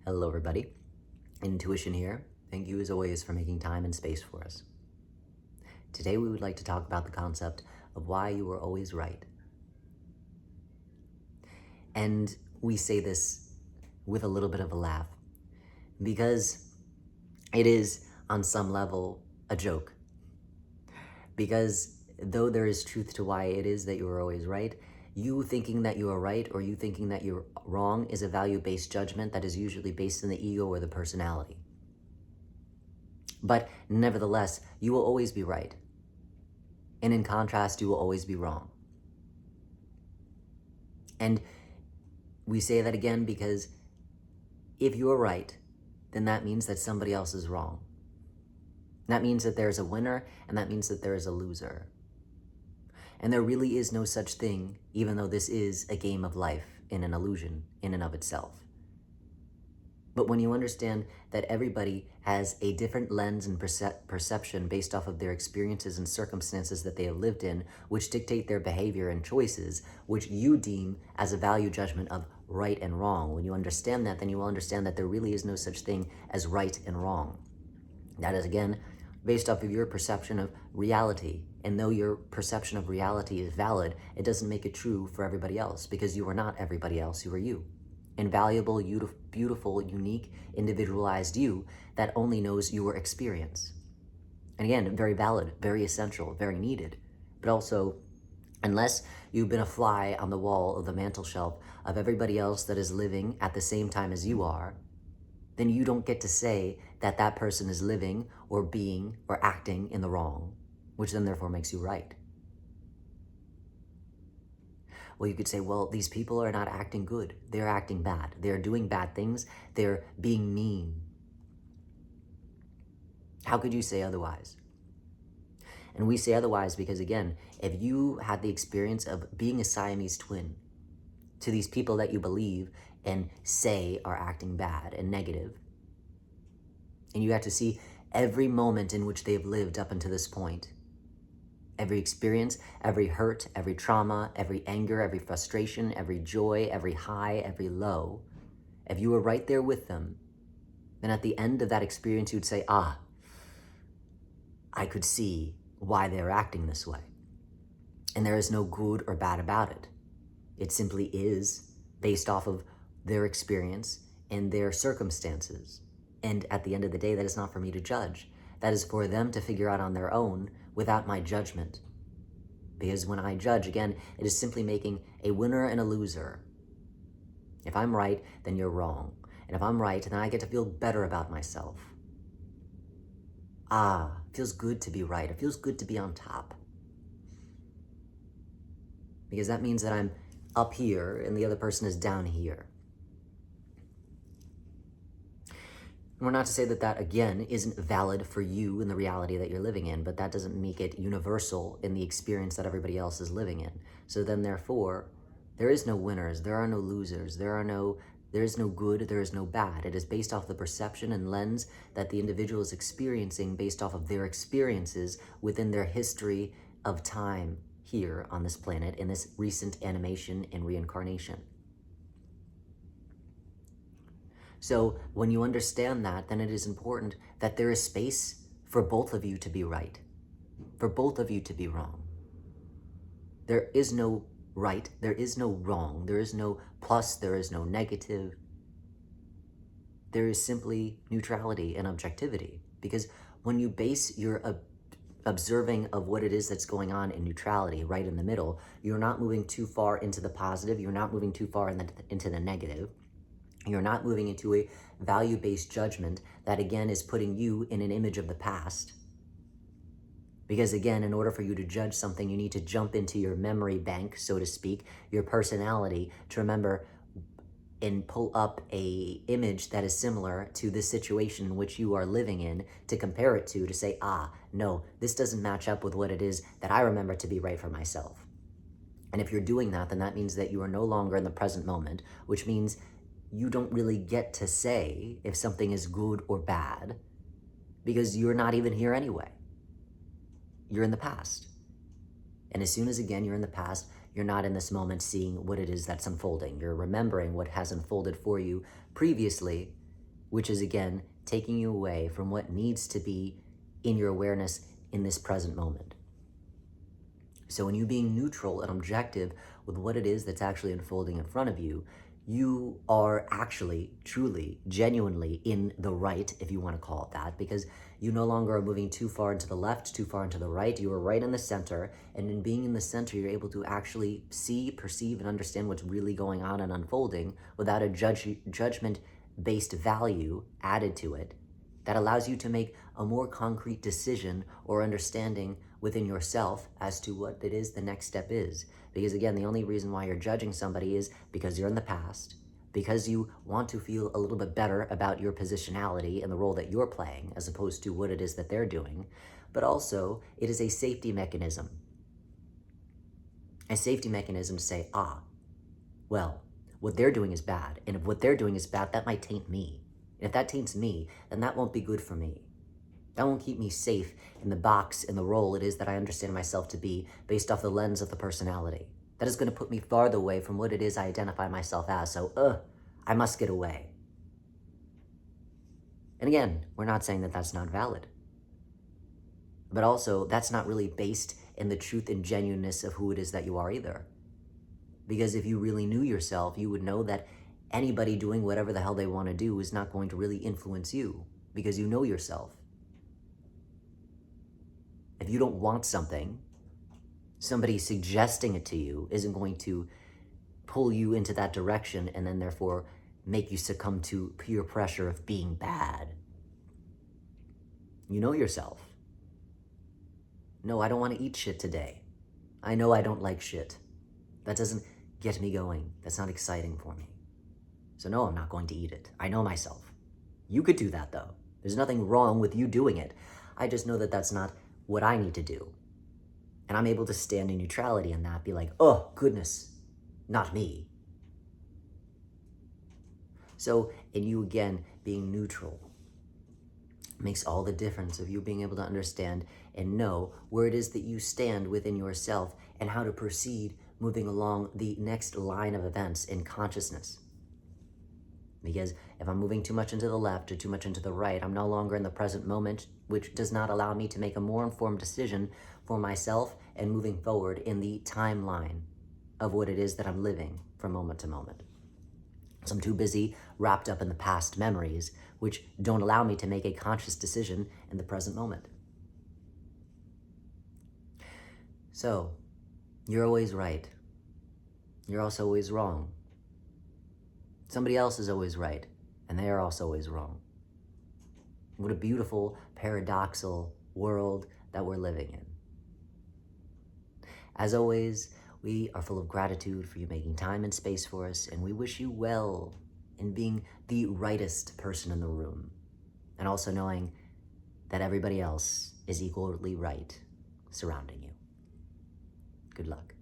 Hello, everybody. Intuition here. Thank you, as always, for making time and space for us. Today, we would like to talk about the concept of why you are always right. And we say this with a little bit of a laugh because it is, on some level, a joke. Because though there is truth to why it is that you are always right, you thinking that you are right or you thinking that you're wrong is a value-based judgment that is usually based in the ego or the personality. But nevertheless, you will always be right. And in contrast, you will always be wrong. And we say that again because if you are right, then that means that somebody else is wrong. That means that there's a winner, and that means that there is a loser. And there really is no such thing, even though this is a game of life in an illusion in and of itself. But when you understand that everybody has a different lens and perception based off of their experiences and circumstances that they have lived in, which dictate their behavior and choices, which you deem as a value judgment of right and wrong, when you understand that, then you will understand that there really is no such thing as right and wrong. That is, again, based off of your perception of reality. And though your perception of reality is valid, it doesn't make it true for everybody else, because you are not everybody else, you are you. Invaluable, beautiful, unique, individualized you that only knows your experience. And again, very valid, very essential, very needed. But also, unless you've been a fly on the wall of the mantle shelf of everybody else that is living at the same time as you are, then you don't get to say that that person is living or being or acting in the wrong, which then therefore makes you right. Well, you could say, well, these people are not acting good. They're acting bad. They're doing bad things. They're being mean. How could you say otherwise? And we say otherwise because, again, if you had the experience of being a Siamese twin to these people that you believe and say are acting bad and negative, and you had to see every moment in which they've lived up until this point, every experience, every hurt, every trauma, every anger, every frustration, every joy, every high, every low, if you were right there with them, then at the end of that experience, you'd say, I could see why they're acting this way. And there is no good or bad about it. It simply is based off of their experience and their circumstances. And at the end of the day, that is not for me to judge. That is for them to figure out on their own without my judgment. Because when I judge, again, it is simply making a winner and a loser. If I'm right, then you're wrong. And if I'm right, then I get to feel better about myself. It feels good to be right. It feels good to be on top. Because that means that I'm up here and the other person is down here. And we're not to say that that, again, isn't valid for you in the reality that you're living in, but that doesn't make it universal in the experience that everybody else is living in. So then, therefore, there is no winners, there are no losers, there is no good, there is no bad. It is based off the perception and lens that the individual is experiencing based off of their experiences within their history of time here on this planet in this recent animation and reincarnation. So when you understand that, then it is important that there is space for both of you to be right, for both of you to be wrong. There is no right, there is no wrong, there is no plus, there is no negative. There is simply neutrality and objectivity. Because when you base your observing of what it is that's going on in neutrality, right in the middle, you're not moving too far into the positive, you're not moving too far into the negative. You're not moving into a value-based judgment that, again, is putting you in an image of the past. Because, again, in order for you to judge something, you need to jump into your memory bank, so to speak, your personality, to remember and pull up a image that is similar to this situation in which you are living in, to compare it to say, no, this doesn't match up with what it is that I remember to be right for myself. And if you're doing that, then that means that you are no longer in the present moment, which means you don't really get to say if something is good or bad, because you're not even here anyway. You're in the past. And as soon as, again, you're in the past, you're not in this moment seeing what it is that's unfolding. You're remembering what has unfolded for you previously, which is again taking you away from what needs to be in your awareness in this present moment. So when you being neutral and objective with what it is that's actually unfolding in front of you, you are actually, truly, genuinely in the right, if you want to call it that, because you no longer are moving too far into the left, too far into the right. You are right in the center, and in being in the center, you're able to actually see, perceive, and understand what's really going on and unfolding without a judgment-based value added to it that allows you to make a more concrete decision or understanding within yourself as to what it is the next step is. Because again, the only reason why you're judging somebody is because you're in the past, because you want to feel a little bit better about your positionality and the role that you're playing as opposed to what it is that they're doing. But also, it is a safety mechanism. A safety mechanism to say, well, what they're doing is bad. And if what they're doing is bad, that might taint me. And if that taints me, then that won't be good for me. That won't keep me safe in the box, in the role it is that I understand myself to be based off the lens of the personality. That is going to put me farther away from what it is I identify myself as. So, I must get away. And again, we're not saying that that's not valid. But also, that's not really based in the truth and genuineness of who it is that you are either. Because if you really knew yourself, you would know that anybody doing whatever the hell they want to do is not going to really influence you because you know yourself. If you don't want something, somebody suggesting it to you isn't going to pull you into that direction and then therefore make you succumb to peer pressure of being bad. You know yourself. No, I don't want to eat shit today. I know I don't like shit. That doesn't get me going. That's not exciting for me. So no, I'm not going to eat it. I know myself. You could do that though. There's nothing wrong with you doing it. I just know that that's not what I need to do. And I'm able to stand in neutrality in that, be like, oh, goodness, not me. So, in you again being neutral makes all the difference of you being able to understand and know where it is that you stand within yourself and how to proceed moving along the next line of events in consciousness. Because if I'm moving too much into the left or too much into the right, I'm no longer in the present moment, which does not allow me to make a more informed decision for myself and moving forward in the timeline of what it is that I'm living from moment to moment. So I'm too busy wrapped up in the past memories, which don't allow me to make a conscious decision in the present moment. So, you're always right. You're also always wrong. Somebody else is always right, and they are also always wrong. What a beautiful, paradoxical world that we're living in. As always, we are full of gratitude for you making time and space for us, and we wish you well in being the rightest person in the room, and also knowing that everybody else is equally right surrounding you. Good luck.